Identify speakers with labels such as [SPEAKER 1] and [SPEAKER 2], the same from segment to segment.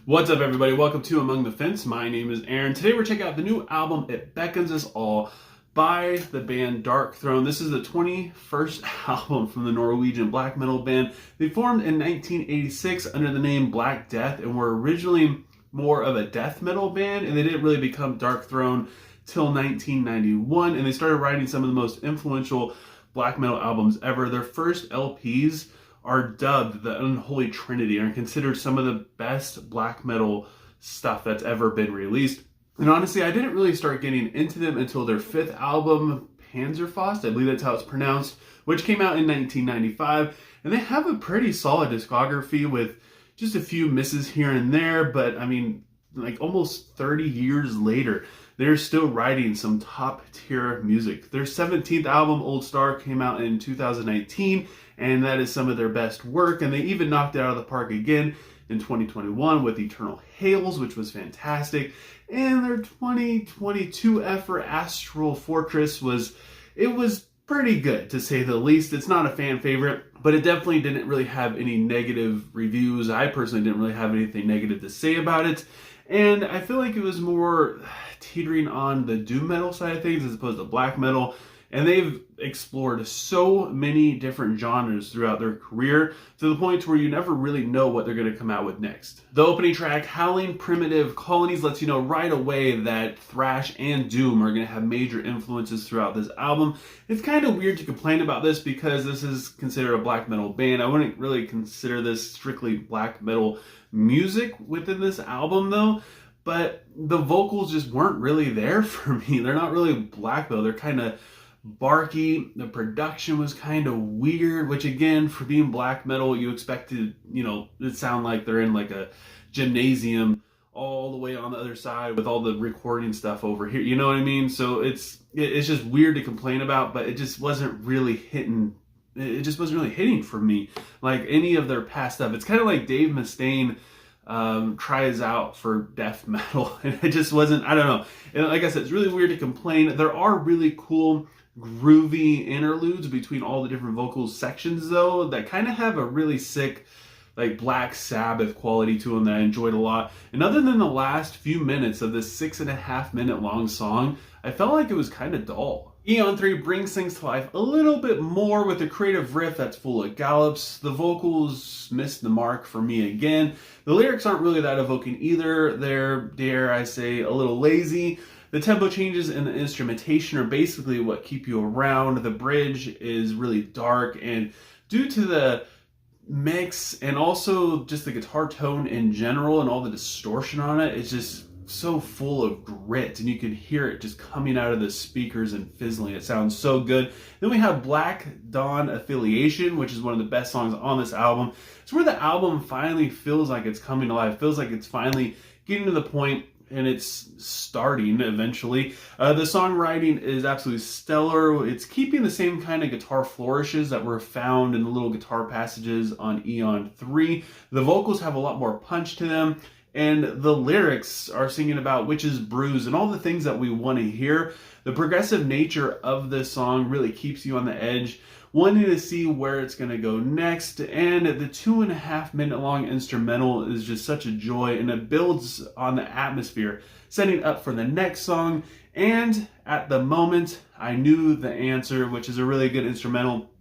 [SPEAKER 1] What's up, everybody? Welcome to Among the Fence. My name is Aaron. Today we're checking out the new album, It Beckons Us All, by the band Darkthrone. This is the 21st album from the Norwegian black metal band. They formed in 1986 under the name Black Death and were originally more of a death metal band, and they didn't really become Darkthrone till 1991, and they started writing some of the most influential black metal albums ever. Their first LPs are dubbed the Unholy Trinity and are considered some of the best black metal stuff that's ever been released. And honestly, I didn't really start getting into them until their fifth album, Panzerfaust, I believe that's how it's pronounced, which came out in 1995. And they have a pretty solid discography with just a few misses here and there, but I mean, like almost 30 years later, they're still writing some top tier music. Their 17th album, Old Star, came out in 2019, and that is some of their best work. And they even knocked it out of the park again in 2021 with Eternal Hails, which was fantastic. And their 2022 effort, Astral Fortress, was pretty good, to say the least. It's not a fan favorite, but it definitely didn't really have any negative reviews. I personally didn't really have anything negative to say about it. And I feel like it was more teetering on the doom metal side of things as opposed to black metal. And they've explored so many different genres throughout their career to the point where you never really know what they're going to come out with next. The opening track, Whining Primitive Colonies, lets you know right away that thrash and doom are going to have major influences throughout this album. It's kind of weird to complain about this because this is considered a black metal band. I wouldn't really consider this strictly black metal music within this album though. But the vocals just weren't really there for me. They're not really black metal. They're kind of barky. The production was kind of weird, which again, for being black metal, you expect to, it sound like they're in like a gymnasium all the way on the other side with all the recording stuff over here. You know what I mean? So it's just weird to complain about, but it just wasn't really hitting. It just wasn't really hitting for me like any of their past stuff. It's kind of like Dave Mustaine tries out for death metal, and it just wasn't. I don't know. And like I said, it's really weird to complain. There are really cool groovy interludes between all the different vocal sections though that kind of have a really sick like Black Sabbath quality to them that I enjoyed a lot. And other than the last few minutes of this 6.5 minute long song, I felt like it was kind of dull. Eon 3 brings things to life a little bit more with a creative riff that's full of gallops. The vocals missed the mark for me again. The lyrics aren't really that evoking either. They're, dare I say, a little lazy. The tempo changes and the instrumentation are basically what keep you around. The bridge is really dark, and due to the mix and also just the guitar tone in general and all the distortion on it, it's just so full of grit, and you can hear it just coming out of the speakers and fizzling. It sounds so good. Then we have Black Dawn Affiliation, which is one of the best songs on this album. It's where the album finally feels like it's coming alive. It feels like it's finally getting to the point and it's starting eventually. The songwriting is absolutely stellar. It's keeping the same kind of guitar flourishes that were found in the little guitar passages on Eon 3. The vocals have a lot more punch to them, and the lyrics are singing about witches' brews and all the things that we want to hear. The progressive nature of this song really keeps you on the edge, wanting to see where it's going to go next. And the 2.5 minute long instrumental is just such a joy, and it builds on the atmosphere, setting up for the next song. And at the moment, I knew the answer, which is a really good instrumental.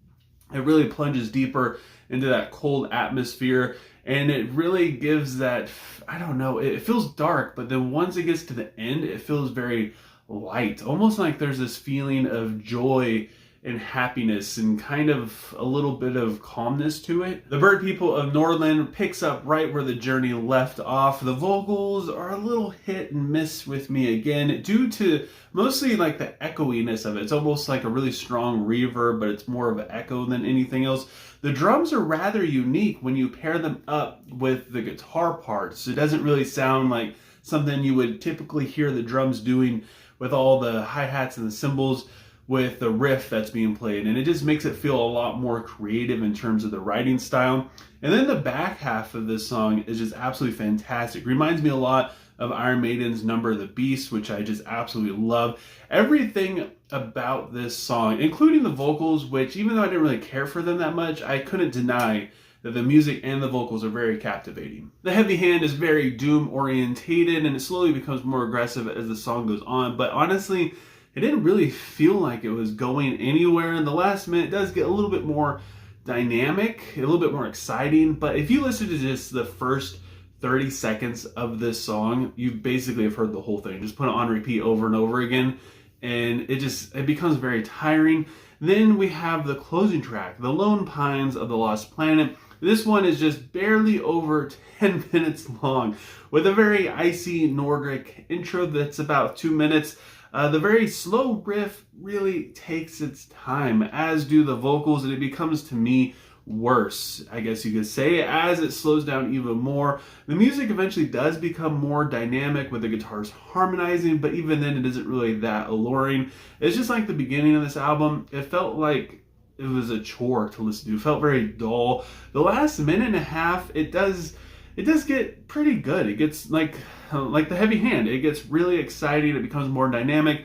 [SPEAKER 1] It really plunges deeper into that cold atmosphere, and it really gives that, I don't know, it feels dark, but then once it gets to the end, it feels very light, almost like there's this feeling of joy and happiness and kind of a little bit of calmness to it. The Bird People of Norland picks up right where the journey left off. The vocals are a little hit and miss with me again due to mostly like the echoiness of it. It's almost like a really strong reverb, but it's more of an echo than anything else. The drums are rather unique when you pair them up with the guitar parts. It doesn't really sound like something you would typically hear the drums doing with all the hi-hats and the cymbals with the riff that's being played, and it just makes it feel a lot more creative in terms of the writing style. And then the back half of this song is just absolutely fantastic. Reminds me a lot of Iron Maiden's Number of the Beast, which I just absolutely love. Everything about this song, including the vocals, which even though I didn't really care for them that much, I couldn't deny that the music and the vocals are very captivating. The heavy hand is very doom orientated and it slowly becomes more aggressive as the song goes on, but honestly, it didn't really feel like it was going anywhere. And the last minute does get a little bit more dynamic, a little bit more exciting, but if you listen to just the first 30 seconds of this song, you basically have heard the whole thing. Just put it on repeat over and over again, and it becomes very tiring. Then we have the closing track, The Lone Pines of the Lost Planet. This one is just barely over 10 minutes long, with a very icy Nordic intro that's about 2 minutes. The very slow riff really takes its time, as do the vocals, and it becomes, to me, worse, I guess you could say, as it slows down even more. The music eventually does become more dynamic with the guitars harmonizing, but even then it isn't really that alluring. It's just like the beginning of this album. It felt like it was a chore to listen to. It felt very dull. The last minute and a half, it does get pretty good. It gets like the heavy hand. It gets really exciting. It becomes more dynamic,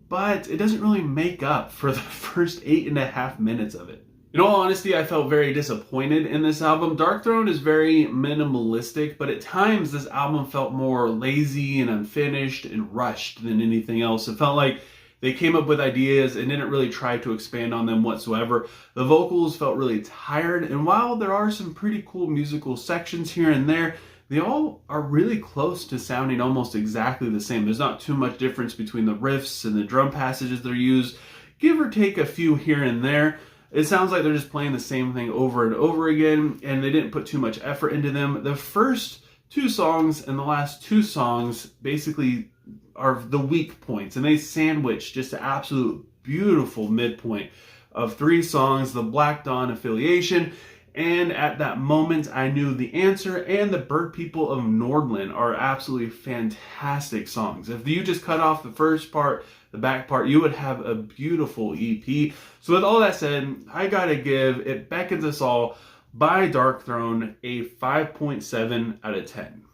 [SPEAKER 1] but it doesn't really make up for the first 8.5 minutes of it. In all honesty, I felt very disappointed in this album. Darkthrone is very minimalistic, but at times this album felt more lazy and unfinished and rushed than anything else. It felt like they came up with ideas and didn't really try to expand on them whatsoever. The vocals felt really tired, and while there are some pretty cool musical sections here and there, they all are really close to sounding almost exactly the same. There's not too much difference between the riffs and the drum passages they're used, give or take a few here and there. It sounds like they're just playing the same thing over and over again, and they didn't put too much effort into them. The first 2 songs and the last 2 songs basically are the weak points, and they sandwich just an absolute beautiful midpoint of 3 songs, the Black Dawn, Affiliation, and At That Moment I Knew the Answer, and the Bird People of Norland are absolutely fantastic songs. If you just cut off the first part, the back part, you would have a beautiful EP. So with all that said, I gotta give It Beckons Us All by Darkthrone a 5.7 out of 10.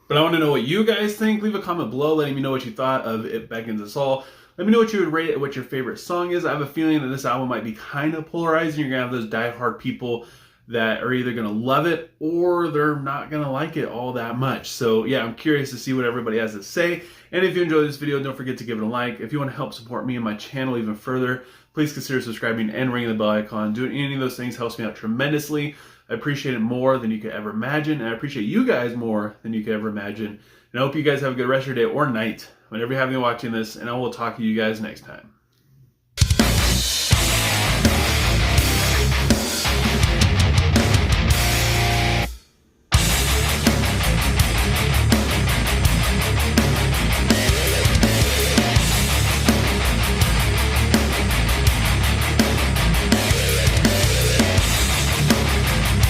[SPEAKER 1] But I want to know what you guys think. Leave a comment below letting me know what you thought of It Beckons Us All. Let me know what you would rate it, what your favorite song is. I have a feeling that this album might be kind of polarizing. You're going to have those diehard people that are either going to love it or they're not going to like it all that much. So yeah, I'm curious to see what everybody has to say. And if you enjoyed this video, don't forget to give it a like. If you want to help support me and my channel even further, please consider subscribing and ringing the bell icon. Doing any of those things helps me out tremendously. I appreciate it more than you could ever imagine. And I appreciate you guys more than you could ever imagine. And I hope you guys have a good rest of your day or night whenever you're having watching this. And I will talk to you guys next time.